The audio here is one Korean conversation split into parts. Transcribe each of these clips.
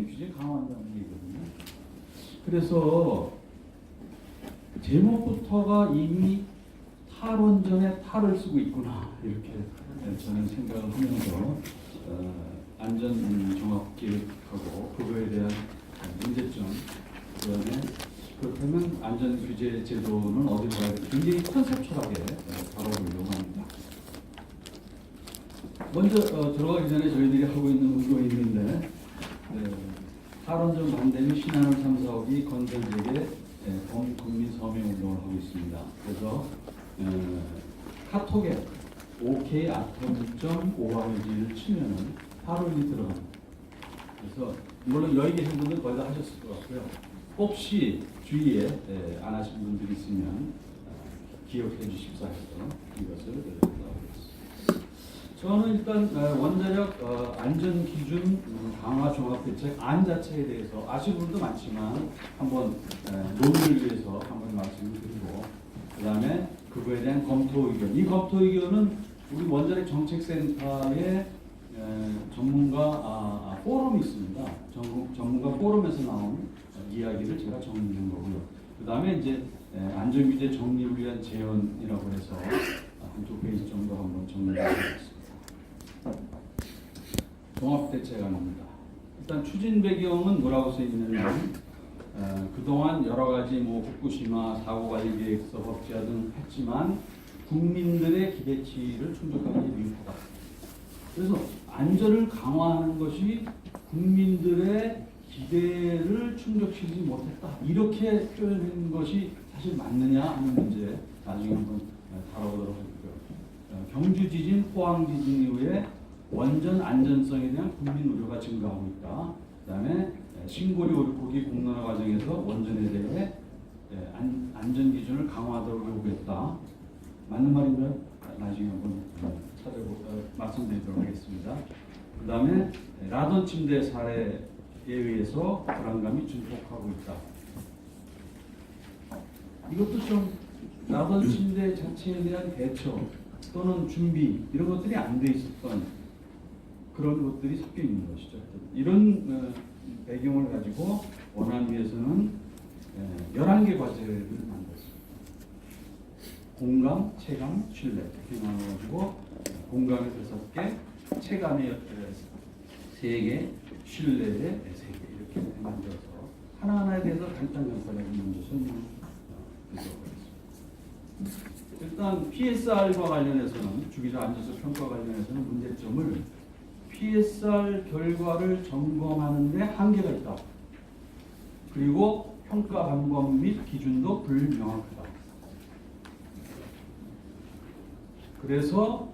규제 강화한다는 얘기거든요. 그래서 제목부터가 이미 탈원전에 탈을 쓰고 있구나 이렇게 저는 생각을 하면서 안전종합계획하고 그거에 대한 문제점, 그다음에 그렇다면 안전규제 제도는 어디로 가야 될지 굉장히 컨셉츄얼하게 다뤄보려고 합니다. 먼저 들어가기 전에 저희들이 하고 있는 의견이 있는데, 탈원전 반대 및 신한울 3, 4억이 건설지역에 범국민 서명 운동을 하고 있습니다. 그래서 카톡에 OK아톰.org를 치면은 바로 여기 들어갑니다. 그래서 물론 여기 계신 분들 거의 다 하셨을 것 같고요. 혹시 주위에 안 하신 분들이 있으면 기억해 주십사 해서 이것을 나오겠습니다. 저는 일단 원자력 안전 기준 강화 종합 대책 안 자체에 대해서 아시는 분도 많지만 한번 논의를 위해서 한번 말씀을 드리고, 그다음에 그거에 대한 검토 의견. 이 검토 의견은 우리 원자력 정책센터의 전문가 포럼이 있습니다. 전문가 포럼에서 나온 이야기를 제가 정리한 거고요. 그다음에 이제 안전규제 정립을 위한 제언이라고 해서 한두 페이지 정도 한번 정리해드리겠습니다. 종합대책안입니다. 일단 추진 배경은 뭐라고 써 있냐면 그동안 여러 가지 후쿠시마 사고관리계획서 법제화 등 했지만 국민들의 기대치를 충족하기 미흡하다. 그래서 안전을 강화하는 것이 국민들의 기대를 충족시키지 못했다. 이렇게 표현한 것이 사실 맞느냐 하는 문제 나중에 한번 다뤄보도록 하고요. 경주 지진, 포항 지진 이후에 원전 안전성에 대한 국민 우려가 증가하고 있다. 그다음에 신고리 오르고기 공론화 과정에서 원전에 대해 안전 기준을 강화하도록 요구했다. 맞는 말인가요? 나중에 한번 말씀드리도록 하겠습니다. 그다음에 라던 침대 사례에 의해서 불안감이 증폭하고 있다. 이것도 좀 라던 침대 자체에 대한 대처 또는 준비 이런 것들이 안 돼 있었던 그런 것들이 섞여 있는 것이죠. 이런 배경을 가지고 원안위에서는 11개 과제를 만들었습니다. 공감, 체감, 신뢰 이렇게 나눠가지고 공감에 5개, 체감에 3개, 신뢰에 3개 이렇게 만들어서 하나하나에 대해서 간단하게 먼저 설명을 드리도록 하겠습니다. 일단 PSR과 관련해서는 주기적 안전성 평가 관련해서는 문제점을 PSR 결과를 점검하는 데 한계가 있다. 그리고 평가 방법 및 기준도 불명확하다. 그래서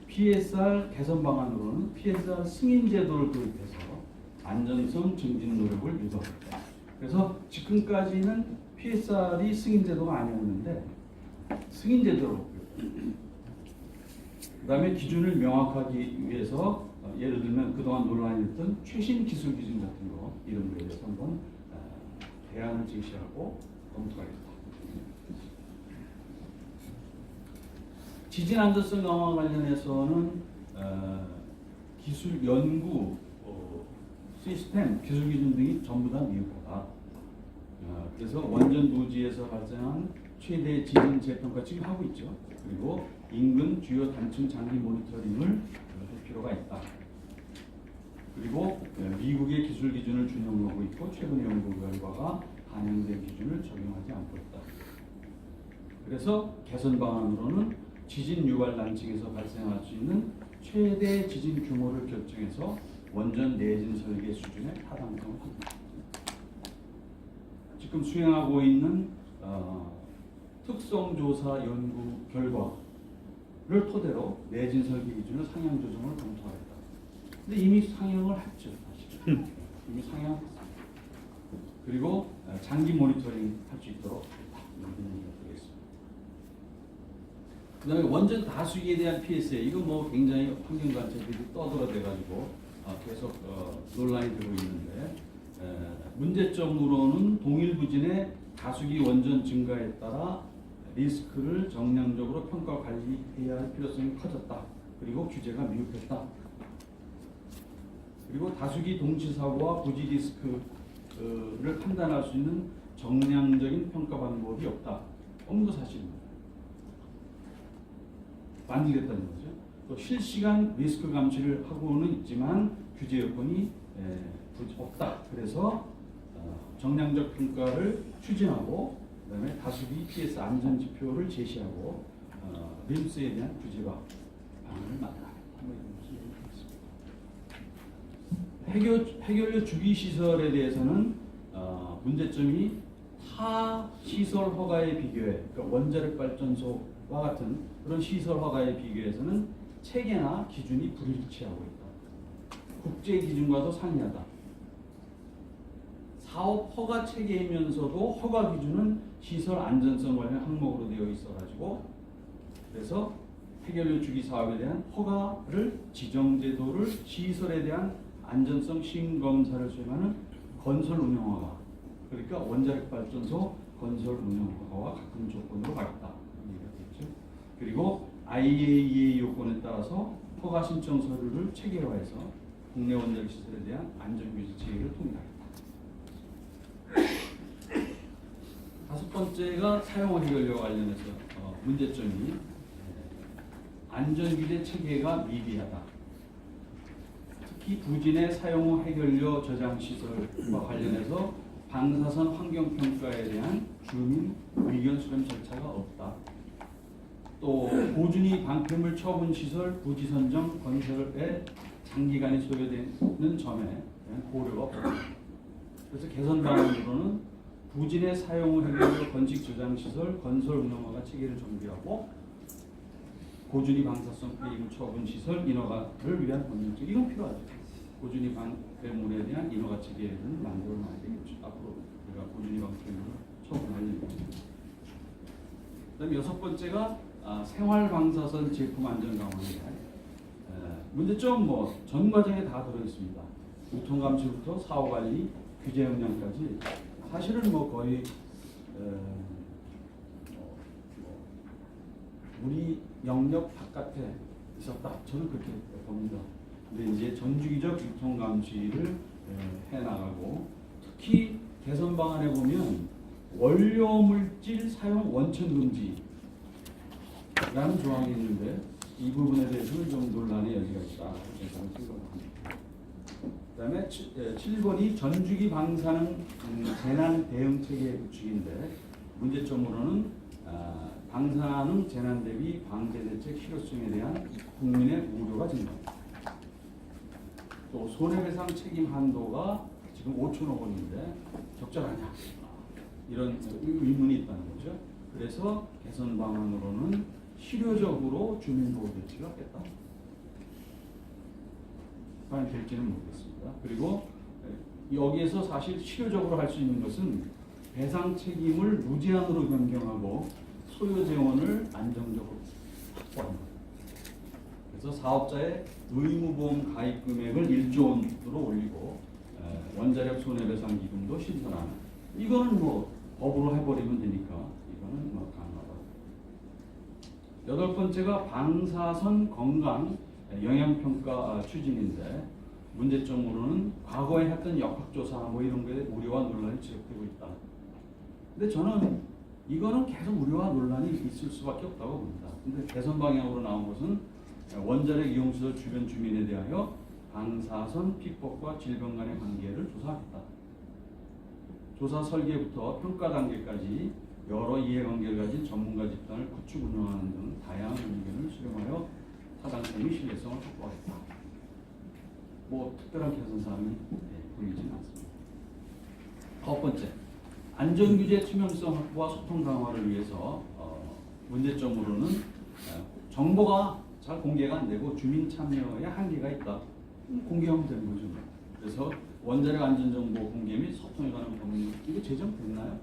PSR 개선 방안으로는 PSR 승인 제도를 도입해서 안전성 증진 노력을 유도했다. 그래서 지금까지는 PSR이 승인 제도가 아니었는데 승인 제도로 그다음에 기준을 명확하기 위해서 예를 들면 그동안 논란이었던 최신 기술 기준 같은 거 이런 거에 대해서 한번 대안을 제시하고 검토하겠다. 지진 안전성 강화 관련해서는 기술 연구 시스템 기술 기준 등이 전부 다 미흡하다. 그래서 원전 부지에서 발생한 최대 지진 재평가 지금 하고 있죠. 그리고 인근 주요 단층 장기 모니터링을 할 필요가 있다. 그리고 미국의 기술 기준을 준용하고 있고 최근의 연구 결과가 반영된 기준을 적용하지 않고 있다. 그래서 개선 방안으로는 지진 유발 단층에서 발생할 수 있는 최대 지진 규모를 결정해서 원전 내진 설계 수준의 타당성을 한다. 지금 수행하고 있는 특성조사 연구 결과를 토대로 내진 설계 기준을 상향 조정을 검토하겠다. 근데 이미 상향을 했죠, 사실. 이미 상향했습니다. 그리고 장기 모니터링 할 수 있도록 했다. 이런 얘기가 되겠습니다. 그다음에 원전 다수기에 대한 PSA 이거 굉장히 환경단체들이 떠들어대가지고 계속 논란이 되고 있는데 문제점으로는 동일 부진의 다수기 원전 증가에 따라 리스크를 정량적으로 평가 관리해야 할 필요성이 커졌다. 그리고 규제가 미흡했다. 그리고 다수기 동치 사고와 부지 리스크를 판단할 수 있는 정량적인 평가 방법이 없다. 없는 거 사실입니다. 만들겠다는 거죠. 또 실시간 리스크 감시를 하고는 있지만 규제 여건이 없다. 그래서 정량적 평가를 추진하고 그다음에 다수기 PS 안전 지표를 제시하고 림스에 대한 규제 방안을 마련하겠다. 해결료 주기 시설에 대해서는 문제점이 타 시설 허가에 비교해, 그러니까 원자력 발전소와 같은 그런 시설 허가에 비교해서는 체계나 기준이 불일치하고 있다. 국제 기준과도 상이하다. 사업 허가 체계이면서도 허가 기준은 시설 안전성 관련 항목으로 되어 있어가지고 그래서 해결료 주기 사업에 대한 허가를 지정 제도를 시설에 대한 안전성 시행 검사를 수행하는 건설 운영허가, 그러니까 원자력 발전소 건설 운영허가와 같은 조건으로 가겠다. 그리고 IAEA 요건에 따라서 허가 신청 서류를 체계화해서 국내 원자력 시설에 대한 안전규제 체계를 통일하겠다. 다섯 번째가 사용 해결료와 관련해서 문제점이 안전규제 체계가 미비하다. 특히 부진의 사용 후 해결료 저장 시설과 관련해서 방사선 환경평가에 대한 주민 의견 수렴 절차가 없다. 또 고준위 방패물 처분 시설 부지 선정 건설에 장기간이 소요되는 점에 대한 고려가 없다. 그래서 개선 방안으로는 부진의 사용 후 해결료 건식 저장 시설 건설 운영허가 체계를 정비하고 고준위 방사성 폐기물 처분 시설 인허가를 위한 법령적 이건 필요하죠. 고준위 방패물에 대한 인허가 체계를 만들어놔야 되겠죠. 앞으로 우리가 고준위 방패물을 처분하려면. 그다음 여섯 번째가 생활 방사선 제품 안전 강화에 대한 문제점 전 과정에 다 들어 있습니다. 유통 감시부터 사후 관리, 규제 역량까지 사실은 거의 우리 영역 바깥에 있었다. 저는 그렇게 봅니다. 근데 이제 전주기적 유통 감시를 해 나가고 특히 개선 방안에 보면 원료 물질 사용 원천 금지라는 조항이 있는데 이 부분에 대해서는 좀 논란의 여지가 있다. 그다음에 7번이 전주기 방사능 재난 대응 체계 구축인데 문제점으로는 방사능 재난 대비 방제 대책 실효성에 대한 국민의 우려가 증가합니다. 또 손해배상 책임 한도가 지금 5천억 원인데 적절하냐 이런 의문이 있다는 거죠. 그래서 개선 방안으로는 실효적으로 주민보호 조치를 하겠다. 과연 될지는 모르겠습니다. 그리고 여기에서 사실 실효적으로 할 수 있는 것은 배상 책임을 무제한으로 변경하고 소요 재원을 안정적으로 확보합니다. 그래서 사업자의 의무보험 가입 금액을 1조 원으로 올리고 원자력 손해배상 기금도 신설하는 이거는 법으로 해버리면 되니까 이거는 가능하다. 여덟 번째가 방사선 건강 영향평가 추진인데 문제점으로는 과거에 했던 역학조사 이런 거에 우려와 논란이 지적되고 있다. 근데 저는 이거는 계속 우려와 논란이 있을 수밖에 없다고 봅니다. 근데 개선 방향으로 나온 것은 원자력 이용시설 주변 주민에 대하여 방사선 피폭과 질병 간의 관계를 조사하겠다. 조사 설계부터 평가 단계까지 여러 이해관계를 가진 전문가 집단을 구축 운영하는 등 다양한 의견을 수렴하여 타당성의 신뢰성을 확보하겠다. 특별한 개선 사항이 보이지는 않습니다. 아홉 번째, 안전규제 투명성 확보와 소통 강화를 위해서 문제점으로는 정보가 잘 공개가 안 되고 주민 참여에 한계가 있다. 공개하면 되는 거죠. 그래서 원자력 안전정보 공개 및 소통에 관한 법률 이거 제정됐나요?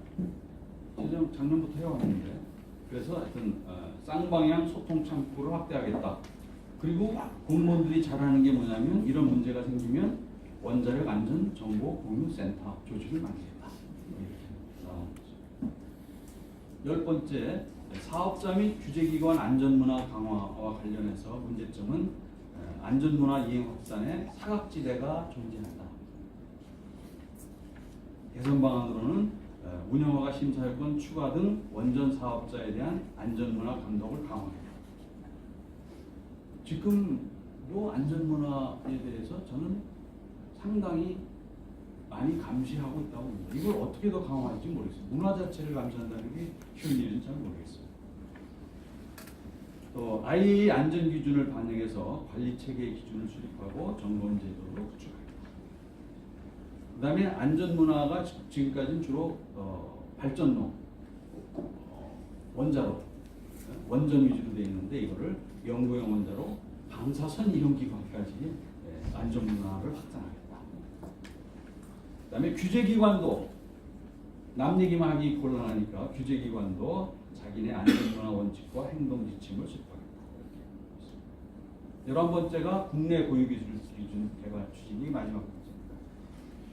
제정 작년부터 해왔는데 그래서 하여튼 쌍방향 소통 창구를 확대하겠다. 그리고 공무원들이 잘하는 게 뭐냐면 이런 문제가 생기면 원자력 안전 정보 공유 센터 조직을 만들겠다. 열 번째, 사업자 및 규제기관 안전문화 강화와 관련해서 문제점은 안전문화 이행 확산에 사각지대가 존재한다. 개선 방안으로는 운영허가 심사요건 추가 등 원전 사업자에 대한 안전문화 감독을 강화한다. 지금 이 안전문화에 대해서 저는 상당히 많이 감시하고 있다고 봅니다. 이걸 어떻게 더 강화할지 모르겠어요. 문화 자체를 감시한다는 게 쉬운 일인지 잘 모르겠어요. 또 IAEA 안전 기준을 반영해서 관리 체계 기준을 수립하고 점검 제도를 구축하겠다. 그다음에 안전 문화가 지금까지는 주로 발전로, 원자로, 원전 위주로 되어 있는데 이거를 연구용 원자로 방사선 이용 기관까지 안전 문화를 확산하겠다. 그다음에 규제기관도 남 얘기만 하기 곤란하니까 규제기관도 자기네 안전문화 원칙과 행동 지침을 수립하겠다. 11번째가 국내 고유기술 기준 개발 추진이 마지막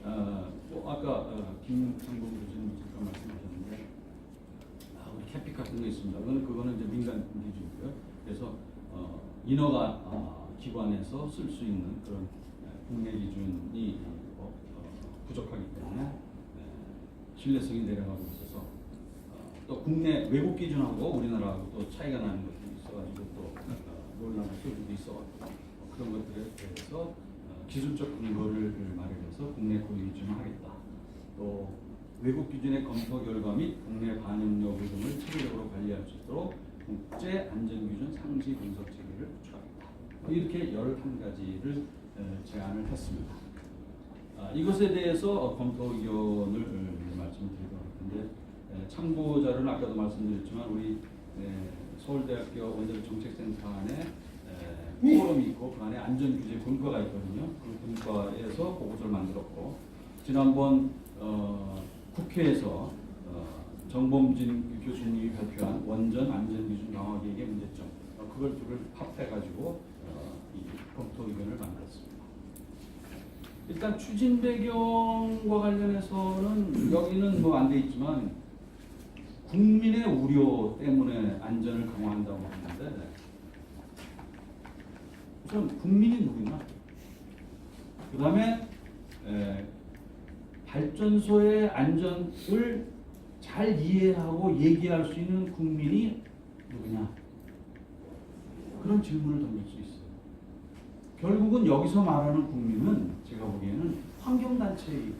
번째입니다. 또 아까 김상봉 교수님 잠깐 말씀하셨는데 우리 캐픽 같은 거 있습니다. 그거는 이제 민간 기준이고요. 그래서 인허가 기관에서 쓸 수 있는 그런 국내 기준이 부족하기 때문에 신뢰성이 내려가고 있어서 또 국내 외국 기준하고 우리나라하고 또 차이가 나는 것들이 있어가지고 또 논란의 소지도 있어가지고 그런 것들에 대해서 기술적 근거를 마련해서 국내 고유 기준을 하겠다. 또 외국 기준의 검토 결과 및 국내 반영 여부 등을 체계적으로 관리할 수 있도록 국제 안전 기준 상시 분석 체계를 구축하겠다. 이렇게 11가지를 제안을 했습니다. 이것에 대해서 검토 의견을 말씀드리도록 할 텐데 참고 자료는 아까도 말씀드렸지만 우리 서울대학교 원자력정책센터 안에 포럼이 있고 그 안에 안전규제 분과가 있거든요. 그 분과에서 보고서를 만들었고 지난번 국회에서 정범진 교수님이 발표한 원전 안전기준 강화 계획의 문제점 그걸 둘을 합해가지고 이 검토 의견을 만들었습니다. 일단 추진 배경과 관련해서는 여기는 뭐 안 돼 있지만 국민의 우려 때문에 안전을 강화한다고 하는데 우선 국민이 누구냐? 그 다음에 발전소의 안전을 잘 이해하고 얘기할 수 있는 국민이 누구냐? 그런 질문을 던질 수 있어요. 결국은 여기서 말하는 국민은 제가 보기에는 환경단체의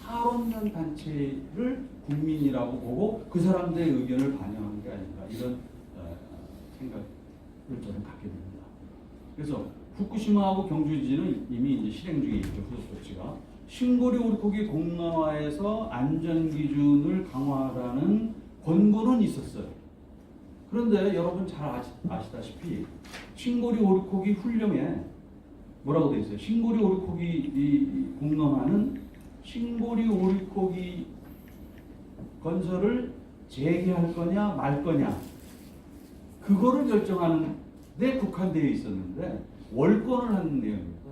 탈원전 단체를 국민이라고 보고 그 사람들의 의견을 반영하는 게 아닌가 이런 생각을 저는 갖게 됩니다. 그래서 후쿠시마하고 경주지진은 이미 이제 실행 중에 있죠. 후속 조치가 신고리 오리코기 공항화에서 안전 기준을 강화하라는 권고는 있었어요. 그런데 여러분 잘 아시다시피 신고리 오리코기 훈령에 뭐라고 되어 있어요? 신고리 오리코기 공항화는 신고리 오리코기 건설을 재개할 거냐 말 거냐 그거를 결정하는 데 국한되어 있었는데 월권을 하는 내용입니다.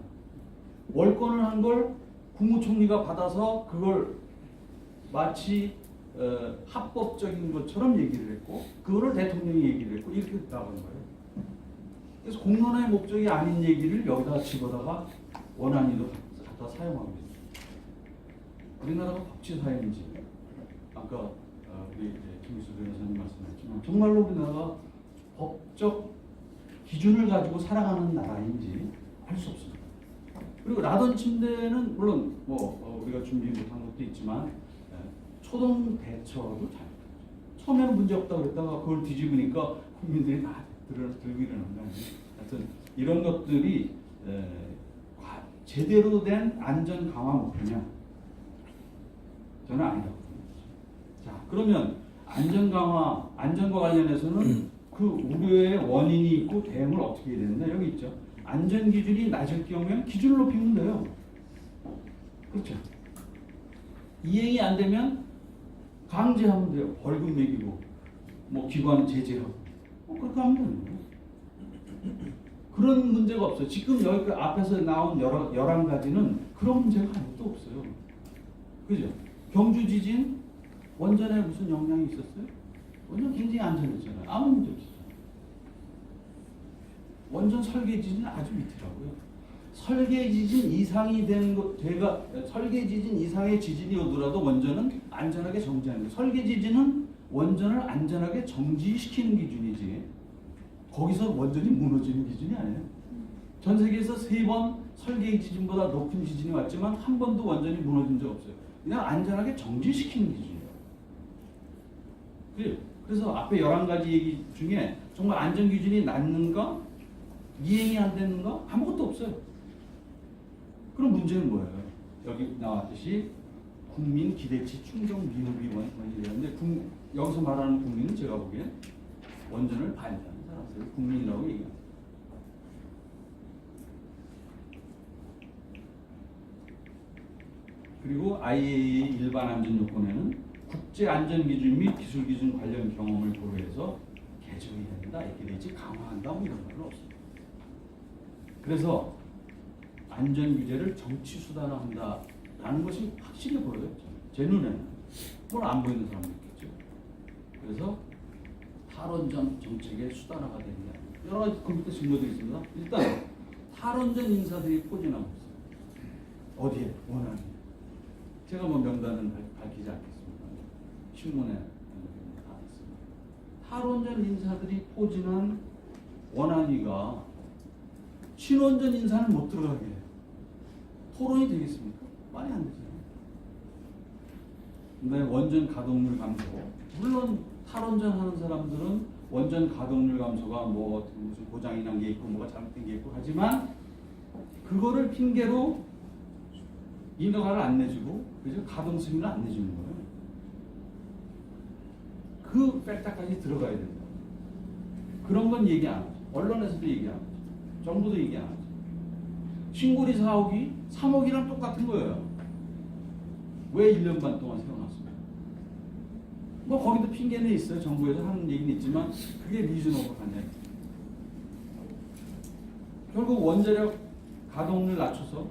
월권을 한 걸 국무총리가 받아서 그걸 마치 합법적인 것처럼 얘기를 했고 그거를 대통령이 얘기를 했고 이렇게 나오는 거예요. 그래서 공론화의 목적이 아닌 얘기를 여기다 집어다가 원안위도 갖다 사용하고 있습니다. 우리나라가 법치사회인지 아까 우리 김희수 변호사님 말씀하셨지만 정말로 우리나라가 법적 기준을 가지고 살아가는 나라인지 알 수 없습니다. 그리고 라던 침대는 물론 우리가 준비 못한 것도 있지만 초동 대처도 잘 처음에는 문제 없다고 그랬다가 그걸 뒤집으니까 국민들이 다 들고 일어난 거 아니에요. 하여튼 이런 것들이 제대로 된 안전 강화 목표냐? 저는 아니라고 봅니다. 자, 그러면 안전과 관련해서는 그 우려의 원인이 있고 대응을 어떻게 해야 되는데 여기 있죠. 안전 기준이 낮을 경우에는 기준을 높이면 돼요. 그렇죠. 이행이 안 되면 강제하면 돼요. 벌금 매기고 뭐 기관 제재하고 그렇게 하면 되는 거예요. 그런 문제가 없어요. 지금 여기 앞에서 나온 11가지는 그런 문제가 아무것도 없어요. 그죠? 경주 지진 원전에 무슨 영향이 있었어요? 원전 굉장히 안전했잖아요. 아무 문제 없었어요. 원전 설계 지진은 아주 밑이라고요. 설계 지진 이상이 되는 것, 설계 지진 이상의 지진이 오더라도 원전은 안전하게 정지하는 거예요. 설계 지진은 원전을 안전하게 정지시키는 기준이지, 거기서 원전이 무너지는 기준이 아니에요. 전 세계에서 3번 설계 지진보다 높은 지진이 왔지만 한 번도 원전이 무너진 적 없어요. 그냥 안전하게 정지시키는 기준이에요. 그래서 앞에 11가지 얘기 중에 정말 안전 기준이 낮는가, 이행이 안 되는가, 아무것도 없어요. 그럼 문제는 뭐예요? 여기 나왔듯이 국민 기대치 충족 미흡이 원인이라는데, 여기서 말하는 국민은 제가 보기엔 원전을 반대하는 사람들, 국민이라고 얘기합니다. 그리고 IAEA 일반 안전 요건에는 국제 안전 기준 및 기술 기준 관련 경험을 고려해서 개정이 된다, 이렇게 되지 강화한다, 뭐 이런 말은 없습니다. 그래서 안전 규제를 정치 수단화한다라는 것이 확실히 보여요. 제 눈에는. 그걸 안 보이는 사람도 있겠죠. 그래서 탈원전 정책의 수단화가 되는 게 아니에요. 여러 가지 컴퓨터 증거들이 있습니다. 일단 탈원전 인사들이 포진하고 있어요. 어디에? 원하는. 제가 뭐 명단은 밝히지 않겠습니다. 신문에 다 있습니다. 탈원전 인사들이 포진한 원안위가 신원전 인사는 못 들어가게 해요. 토론이 되겠습니까? 많이 안 되잖아요. 근데 원전 가동률 감소, 물론 탈원전 하는 사람들은 원전 가동률 감소가 뭐 무슨 고장이 난 게 있고 뭐가 잘못된 게 있고 하지만 그거를 핑계로 인허가를 안 내주고 그래서 가동 승인을 안 내주는 거예요. 그 팩타까지 들어가야 된다. 그런 건 얘기 안 하죠. 언론에서도 얘기 안 하죠. 정부도 얘기 안 하죠. 신고리 4억이 3억이랑 똑같은 거예요. 왜 1년 반 동안 세워놨습니까? 뭐 거기도 핑계는 있어요. 정부에서 하는 얘기는 있지만 그게 리즈너블하냐. 결국 원자력 가동률 낮춰서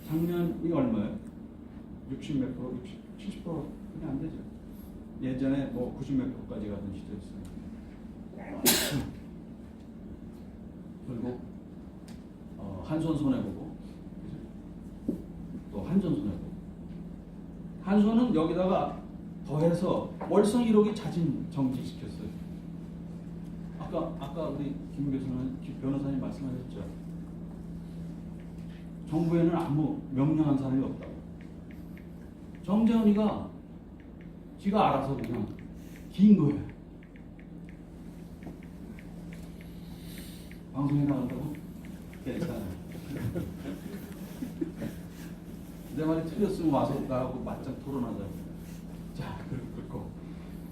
작년이 얼마예요? 60 몇 프로, 70% 그냥 안 되죠. 예전에 뭐 90 몇 프로까지 가던 시대였어요. 그리고 한손 손해보고, 또 한전 손해보고, 한손은 여기다가 더해서 월성 1호기 자진 정지시켰어요. 아까 우리 김 변호사님 말씀하셨죠. 정부에는 아무 명령한 사람이 없다고. 정재훈이가 지가 알아서 그냥 긴 거예요. 방송에 나간다고? 괜찮아요. 내 말이 틀렸으면 와서 나하고 맞짱 토론하자고. 자, 그렇고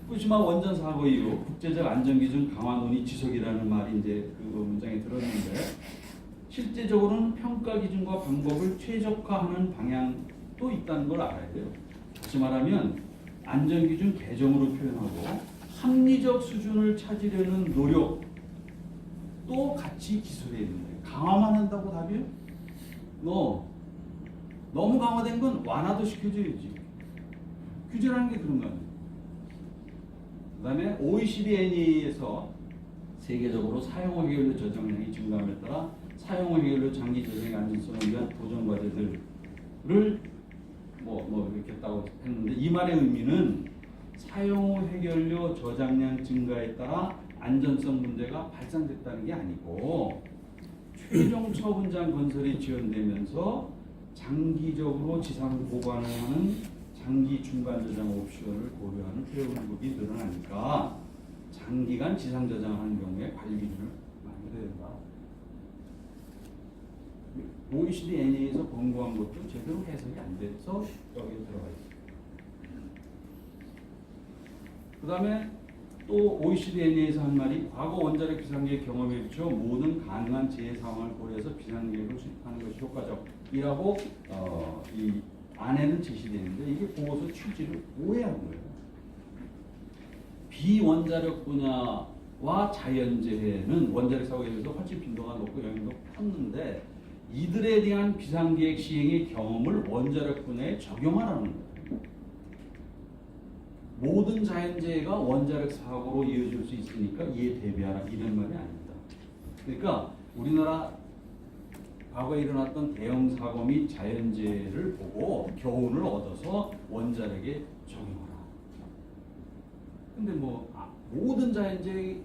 후쿠시마 원전 사고 이후 국제적 안전기준 강화 논의 지속이라는 말이 이제 그 문장에 들었는데, 실제적으로는 평가 기준과 방법을 최적화하는 방향도 있다는 걸 알아야 돼요. 다시 말하면 안전기준 개정으로 표현하고 합리적 수준을 찾으려는 노력도 같이 기술해야 된다. 강화만 한다고 답이에요? 너무 강화된 건 완화도 시켜줘야지. 규제라는 게 그런 거 아니에요. 그 다음에 OECD NEA에서 세계적으로 사용 해결료 저장량이 증가함에 따라 사용 해결료 장기 저장의 안전성을 위한 도전 과제들을 이렇게 했다고 했는데, 이 말의 의미는 사용 해결료 저장량 증가에 따라 안전성 문제가 발생됐다는 게 아니고, 최종 처분장 건설이 지연되면서 장기적으로 지상 보관을 하는 장기 중간 저장 옵션을 고려하는 회원국이 늘어나니까 장기간 지상 저장하는 경우에 관리 기준을 만들어야 된다. OECD NEA에서 권고한 것도 제대로 해석이 안 돼서 여기에 들어가 있습니다. 그 다음에 또 OECD NEA에서 한 말이, 과거 원자력 비상계획 경험에 비추어 모든 가능한 재해 상황을 고려해서 비상계획을 수립하는 것이 효과적이라고 이 안에는 제시되는데, 이게 보고서 취지를 오해한 거예요. 비원자력 분야와 자연재해는 원자력 사고에 대해서 훨씬 빈도가 높고 영향도 컸는데, 이들에 대한 비상계획 시행의 경험을 원자력 분야에 적용하라는 거예요. 모든 자연재해가 원자력 사고로 이어질 수 있으니까 이에 대비하라, 이런 말이 아닙니다. 그러니까 우리나라 과거에 일어났던 대형 사고 및 자연재해를 보고 교훈을 얻어서 원자력에 적용하라. 근데 뭐 모든 자연재해의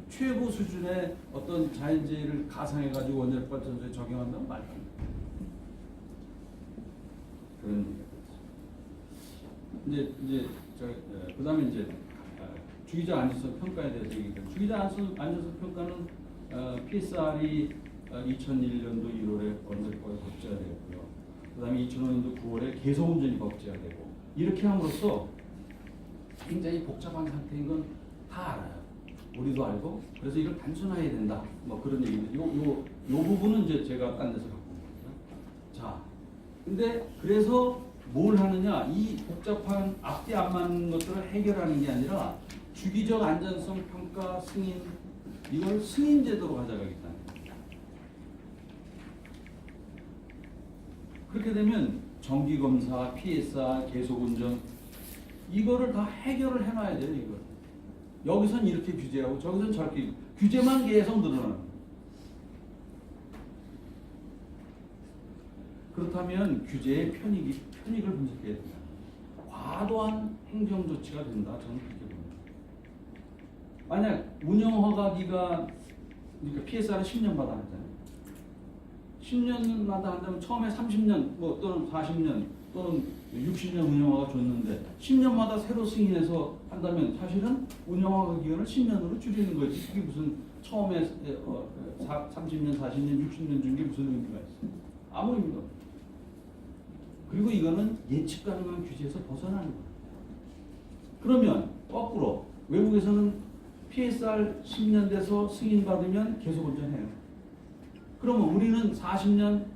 최고 수준의 어떤 자연재해를 가상해가지고 원자력 발전소에 적용한다면 말도 안 돼. 그런 얘기가 이제 그다음에 이제 주기자 안전성 평가에 대해서 얘기해요. 주기자 안전성 평가는 PSR이 2001년도 1월에 원자력과에 법제화되었고요. 그다음에 2005년도 9월에 계속운전이 법제화되고 이렇게 함으로써 굉장히 복잡한 상태인 건 다 알아요. 우리도 알고 그래서 이걸 단순화해야 된다. 뭐 그런 얘기인데 요 부분은 이제 제가 딴 데서 갖고 온 거예요. 자, 근데 그래서 뭘 하느냐? 이 복잡한 앞뒤 안 맞는 것들을 해결하는 게 아니라 주기적 안전성 평가 승인 이걸 승인 제도로 가져가겠다는 거예요. 그렇게 되면 정기 검사, PSR, 계속 운전 이거를 다 해결을 해놔야 돼요. 이거 여기선 이렇게 규제하고 저기선 저렇게 규제만 계속 늘어나는 거예요. 그렇다면 규제의 편익을 분석해야 된다. 과도한 행정 조치가 된다. 저는 그렇게 봅니다. 만약 운영허가기가 그러니까 PSR은 10년마다 하잖아요. 10년마다 한다면 처음에 30년 뭐 또는 40년 또는 60년 운영허가 줬는데 10년마다 새로 승인해서 한다면 사실은 운영허가 기간을 10년으로 줄이는 거지. 그게 무슨 처음에 30년, 40년, 60년 준 게 무슨 의미가 있어요? 아무 의미가 없어요. 그리고 이거는 예측 가능한 규제에서 벗어나는 거예요. 그러면 거꾸로 외국에서는 PSR 10년 돼서 승인받으면 계속 운전해요. 그러면 우리는 40년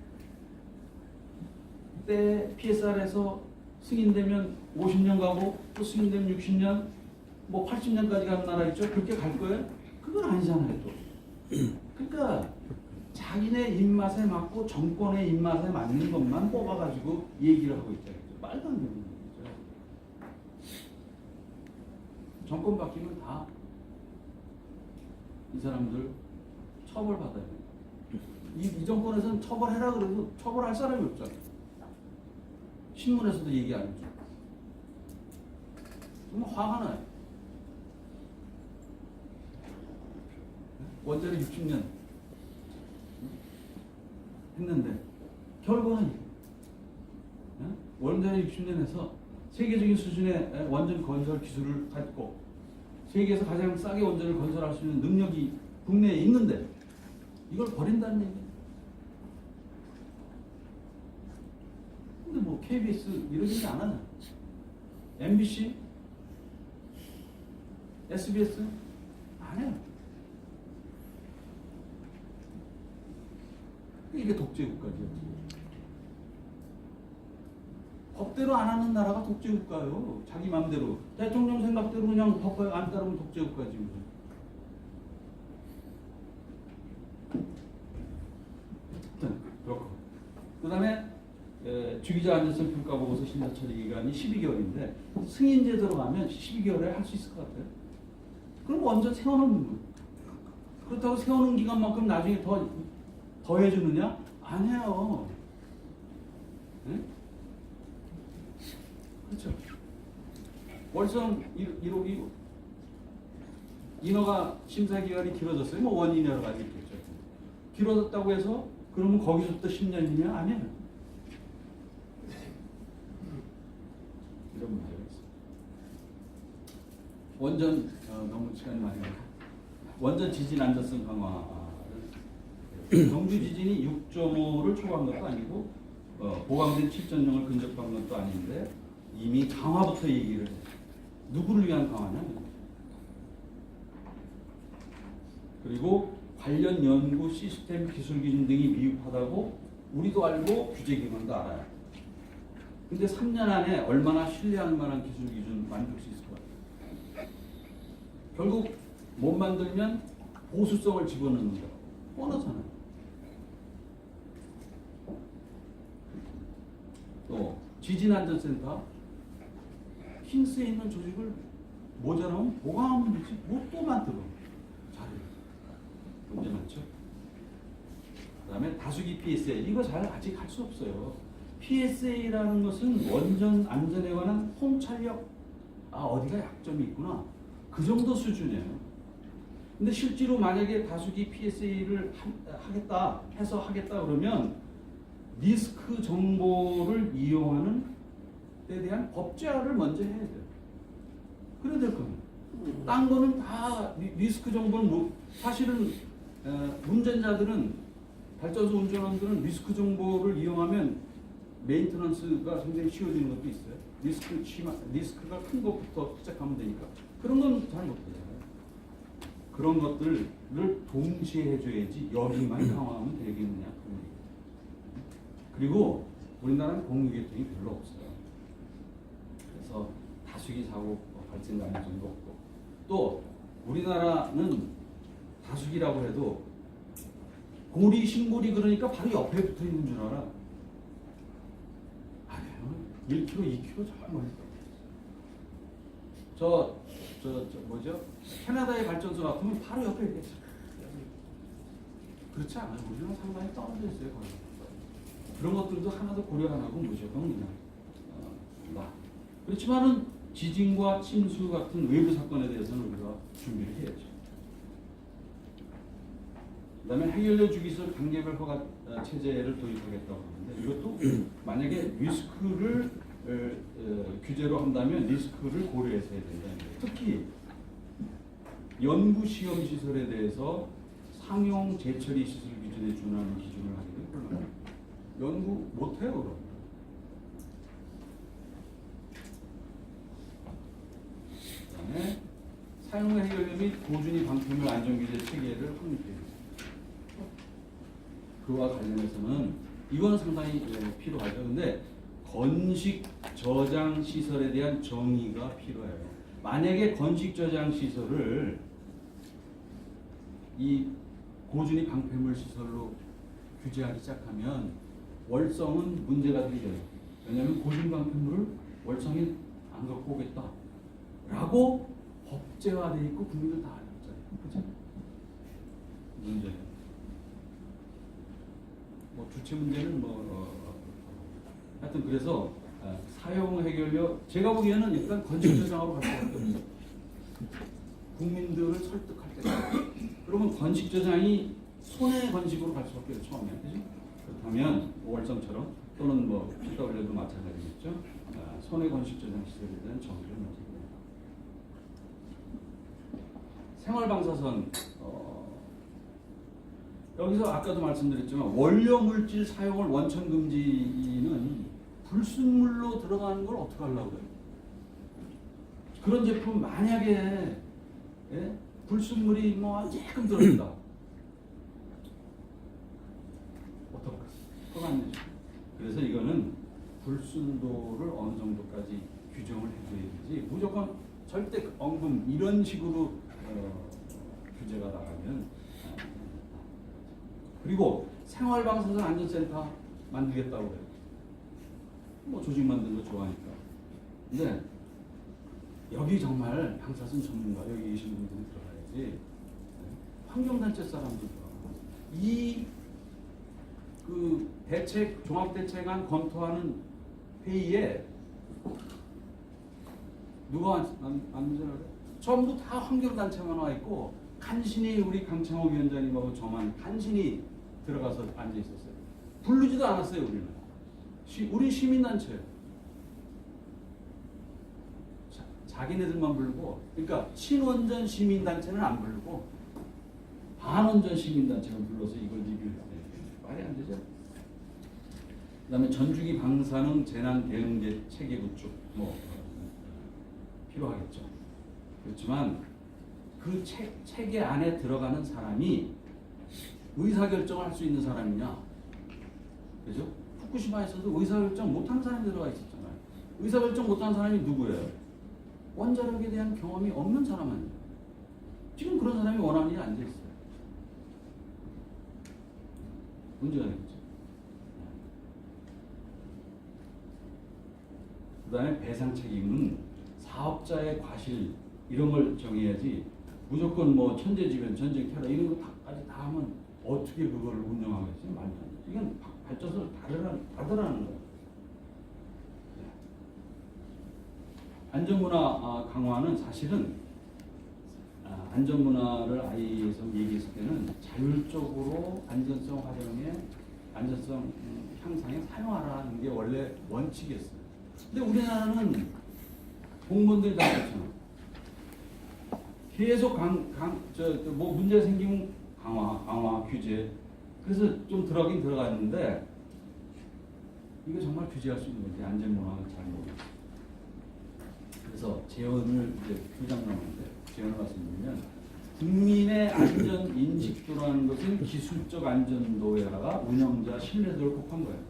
때 PSR에서 승인되면 50년 가고 또 승인되면 60년 뭐 80년까지 가는 나라 있죠? 그렇게 갈 거예요? 그건 아니잖아요 또. 그러니까 자기네 입맛에 맞고 정권의 입맛에 맞는 것만 뽑아가지고 얘기를 하고 있다. 말도 안 되는 얘기죠. 정권 바뀌면 다 이 사람들 처벌받아야 돼요. 이 정권에서는 처벌해라 그래도 처벌할 사람이 없잖아요. 신문에서도 얘기 안 해줘. 정말 화가 나요. 원자력 60년 했는데 결과는 원자력 60년에서 세계적인 수준의 원전 건설 기술을 갖고 세계에서 가장 싸게 원전을 건설할 수 있는 능력이 국내에 있는데 이걸 버린다는 얘기예요. 근데 뭐 KBS 이런 얘기 안 하잖아. MBC, SBS 안 해요. 이게 독재국가죠. 법대로 안 하는 나라가 독재국가예요. 자기 마음대로 대통령 생각대로 그냥 법 안 따르면 독재국가지. 그렇고 그 다음에 주기자 안전성 평가 보고서 심사 처리 기간이 12개월인데 승인 제도로 가면 12개월에 할 수 있을 것 같아요. 그럼 완전 세워놓는 거예요. 그렇다고 세워놓은 기간만큼 나중에 더 해주느냐? 안 해요. 네? 그렇죠. 월성 1호기 인허가 심사 기간이 길어졌어요. 뭐 원인 여러 가지 있겠죠. 길어졌다고 해서 그러면 거기서부터 10년이냐? 아니에요. 이런 문제가 있어요. 원전 너무 시간이 많이 가요. 원전 지진 안전성 강화를 정주 지진이 6.5를 초과한 것도 아니고 보강된 7.0을 근접한 것도 아닌데 이미 강화부터 얘기를 해요. 누구를 위한 강화냐? 그리고 관련 연구 시스템 기술 기준 등이 미흡하다고 우리도 알고 규제기관도 알아요. 근데 3년 안에 얼마나 신뢰할 만한 기술 기준 만들 수 있을 것 같아요. 결국 못 만들면 보수성을 집어넣는 거 뻔하잖아요. 또 지진안전센터 킹스에 있는 조직을 모자라면 보강하면 되지 뭐 또 만들어. 잘해요. 문제 많죠? 그다음에 다수기 PSA 이거 잘 아직 할 수 없어요. PSA라는 것은 원전 안전에 관한 통찰력 어디가 약점이 있구나 그 정도 수준이에요. 근데 실제로 만약에 다수기 PSA를 하겠다 그러면 리스크 정보를 이용하는 데 대한 법제화를 먼저 해야 돼요. 그래야 될 겁니다. 딴 거는 다 리스크 정보는 사실은 운전자들은 발전소 운전원들은 리스크 정보를 이용하면 메인터넌스가 굉장히 쉬워지는 것도 있어요. 리스크가 큰 것부터 시작하면 되니까 그런 건 잘 못해요. 그런 것들을 동시에 해줘야지 여기만 강화하면 되겠느냐. 그리고 우리나라는 공유계통이 별로 없어요. 그래서 다수기 사고 발생 가능성도 없고 또 우리나라는 다수기라고 해도 고리 신고리 그러니까 바로 옆에 붙어 있는 줄 알아. 아니에요. 1km, 2km 저 멀리. 저 뭐죠? 캐나다의 발전소 같으면 바로 옆에 있겠죠. 그렇지 않아요. 우리는 상당히 떨어져 있어요. 거의. 그런 것들도 하나도 고려 안 하고 무조건 그냥 나. 그렇지만은 지진과 침수 같은 외부 사건에 대해서는 우리가 준비를 해야죠. 그다음에 해결료 주기술 단계별 허가 체제를 도입하겠다고 하는데 이것도 만약에 리스크를 규제로 한다면 리스크를 고려해서 해야 된다는 거예요. 특히 연구 시험 시설에 대해서 상용 재처리 시설 기준에 준하는 기준을 하기는 곤란해요. 연구 못해요, 그럼. 그다음에 사용 해결료 및 고준위 방편물 안전규제 체계를 확립해야 그와 관련해서는 이거는 상당히 필요하죠. 근데 건식 저장 시설에 대한 정의가 필요해요. 만약에 건식 저장 시설을 이 고준위 방패물 시설로 규제하기 시작하면 월성은 문제가 되게 돼요. 왜냐하면 고준위 방패물을 월성에 안 갖고 오겠다라고 법제화돼 있고 국민들 다 알았잖아요. 그죠? 문제예요. 뭐 주체 문제는 하여튼 그래서 사용 해결료 제가 보기에는 일단 건식 저장으로 갈 수밖에 없어요. 국민들을 설득할 때 그러면 건식 저장이 손해 건식으로 갈 수밖에 없어요. 처음에 그죠? 그렇다면 월성처럼 또는 뭐 PW도 마찬가지겠죠. 손해 건식 저장 시설에 대한 정의를 먼저 해야 됩니다. 생활방사선 여기서 아까도 말씀드렸지만 원료 물질 사용을 원천 금지는 불순물로 들어가는 걸 어떻게 하려고 해요? 그런 제품 만약에 불순물이 뭐 조금 들어있다. 어떡하겠어요? 그래서 이거는 불순도를 어느 정도까지 규정을 해줘야지 무조건 절대 언금 이런 식으로 규제가 나가면 그리고 생활방사선 안전센터 만들겠다고 해요. 뭐 조직 만드는 거 좋아하니까. 근데 여기 정말 방사선 전문가 여기 계신 분들이 들어가야지. 환경단체 사람들 들어가. 그 대책 종합대책안 검토하는 회의에 누가 앉으라고? 전부 다 환경단체만 와 있고 간신히 우리 강창호 위원장님하고 저만 간신히 들어가서 앉아 있었어요. 부르지도 않았어요. 우리 시민단체예요. 자기네들만 부르고, 그러니까 친원전 시민단체는 안 부르고 반원전 시민단체가 불러서 이걸 리뷰해요. 말이 안 되죠. 그다음에 전주기 방사능 재난 대응 체계 구축 뭐 필요하겠죠. 그렇지만 그 체계 안에 들어가는 사람이 의사결정을 할 수 있는 사람이냐? 그죠? 후쿠시마에서도 의사결정 못하는 사람이 들어가 있었잖아요. 의사결정 못하는 사람이 누구예요? 원자력에 대한 경험이 없는 사람 아니에요. 지금 그런 사람이 원안위에 앉아있어요. 문제가 되겠죠. 그 다음에 배상 책임은 사업자의 과실 이런 걸 정해야지 무조건 뭐 천재지변, 전쟁, 테러 이런 거까지 다 하면 어떻게 그걸 운영하겠어요? 말도 안 돼. 이건 발전소를 닫으라는 거예요. 안전문화 강화는 사실은 안전문화를 아이에서 얘기했을 때는 자율적으로 안전성 활용에 안전성 향상에 사용하라는 게 원래 원칙이었어요. 근데 우리나라는 공무원들이 다 그렇잖아. 계속 뭐 문제 생기면 강화 규제. 그래서 좀 들어가긴 들어갔는데 이거 정말 규제할 수 있는 건지 안전문화를 잘 모르겠어요. 그래서 제언을 이제 두 장 나오는데 제언을 말씀드리면 국민의 안전 인식도라는 것은 기술적 안전도에다가 운영자 신뢰도를 곱한 거예요.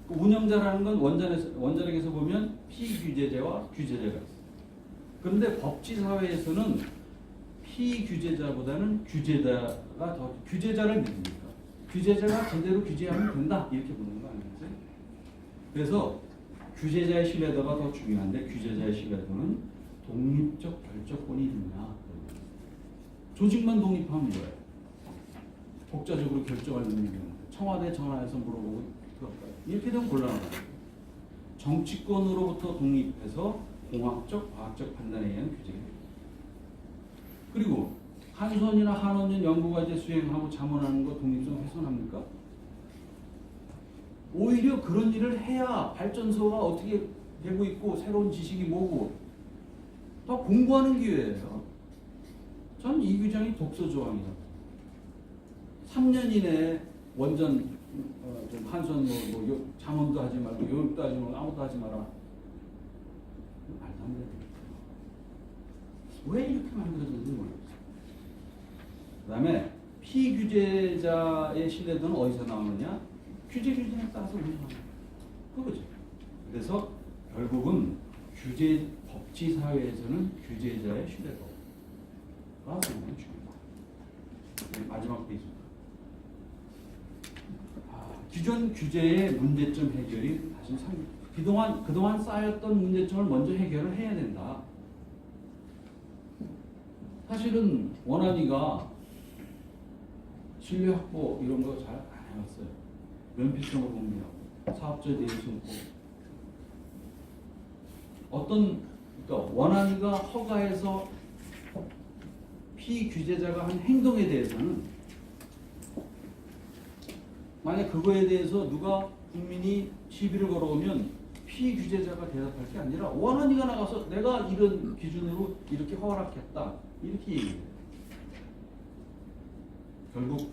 그 운영자라는 건 원자력에서 보면 피규제자와 규제자가 있어요. 그런데 법치사회에서는 피규제자보다는 규제자가 더 규제자를 믿습니까? 규제자가 제대로 규제하면 된다 이렇게 보는 거 아니겠어요? 그래서 규제자의 신뢰도가 더 중요한데 규제자의 신뢰도는 독립적 결정권이 있느냐. 조직만 독립하면 뭐예요? 독자적으로 결정할 능력이 없는 청와대 전화해서 물어보고 이렇게 되면 곤란하다. 정치권으로부터 독립해서 공학적, 과학적 판단에 의한 규제가 됩니다. 그리고 한손이나 한원년 연구과제 수행하고 자문하는 거 독립성 훼손합니까? 오히려 그런 일을 해야 발전소가 어떻게 되고 있고 새로운 지식이 뭐고 더 공부하는 기회예요. 전 이 규정이 독소 조항이다. 3년 이내에 원전 좀 한선 자문도 하지 말고 교육도 하지 말고 아무것도 하지 마라. 말도 안 돼요. 왜 이렇게 만들어졌는지 모르겠어요. 그 다음에 피규제자의 신뢰도는 어디서 나오느냐? 규제에 따라서 운영하는 그거죠. 그래서 결국은 법치사회에서는 규제자의 신뢰도가 상당히 중요합니다. 마지막 페이지입니다. 기존 규제의 문제점 해결이 사실 그동안 쌓였던 문제점을 먼저 해결을 해야 된다. 사실은 원안위가 신뢰 확보 이런 거 잘 안 해왔어요. 면피성을 공개하고 사업자에 대해 숨고 그러니까 원안위가 허가해서 피규제자가 한 행동에 대해서는 만약 그거에 대해서 누가 국민이 시비를 걸어오면 피규제자가 대답할 게 아니라 원안위가 나가서 내가 이런 기준으로 이렇게 허락했다 이렇게 얘기해요. 결국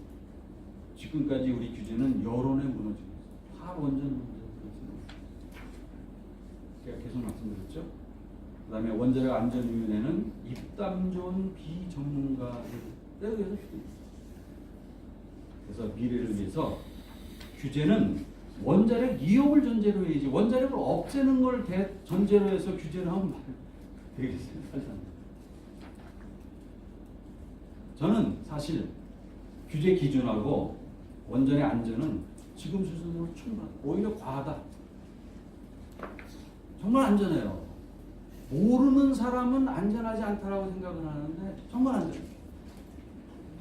지금까지 우리 규제는 여론에 무너지고 있어요. 다 원전 문제였어요. 제가 계속 말씀드렸죠. 그 다음에 원자력 안전위원회는 입담 좋은 비전문가를 때려서 그래서 미래를 위해서 규제는 원자력 이용을 전제로 해야지 원자력을 없애는 걸 전제로 해서 규제를 하면 되겠어요. 저는 사실 규제 기준하고 원전의 안전은 지금 수준으로 충분하다. 오히려 과하다. 정말 안전해요. 모르는 사람은 안전하지 않다라고 생각을 하는데 정말 안전해요.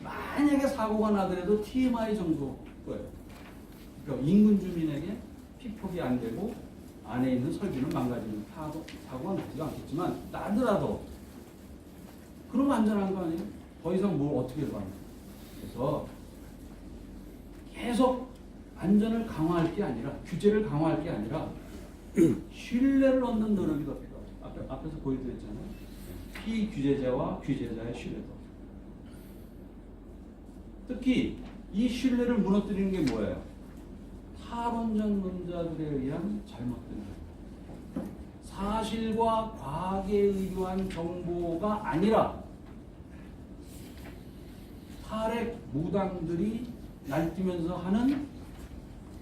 만약에 사고가 나더라도 TMI 정도 거예요. 그러니까 인근 주민에게 피폭이 안 되고 안에 있는 설비는 망가지는 사고가 나지도 않겠지만 나더라도 그러면 안전한 거 아니에요? 더 이상 뭘 어떻게 해도 안 돼요. 그래서 계속 안전을 강화할 게 아니라 규제를 강화할 게 아니라 신뢰를 얻는 노력이 더 필요하죠. 앞에서 보여드렸잖아요. 피규제자와 규제자의 신뢰도. 특히 이 신뢰를 무너뜨리는 게 뭐예요? 탈원전론자들에 의한 잘못된 사실과 과학에 의존한 정보가 아니라 탈핵 무당들이 날뛰면서 하는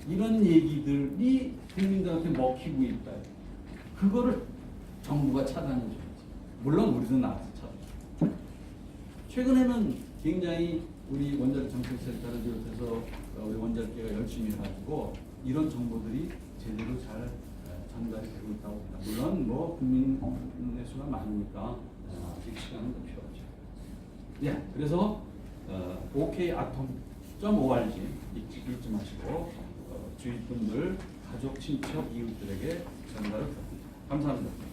이런 얘기들이 국민들한테 먹히고 있다. 그거를 정부가 차단해 줘야지. 물론 우리도 나와서 차단. 최근에는 굉장히 우리 원자력 정책센터를 비롯해서 우리 원자력계가 열심히 해가지고 이런 정보들이 제대로 잘 전달이 되고 있다고 봅니다. 물론 뭐 국민의 수가 많으니까 아직 시간은 더 필요하죠. 예, 그래서 OK 아톰 .org 잊지 마시고 주위 분들, 가족, 친척, 이웃들에게 전달을 부탁드립니다. 감사합니다.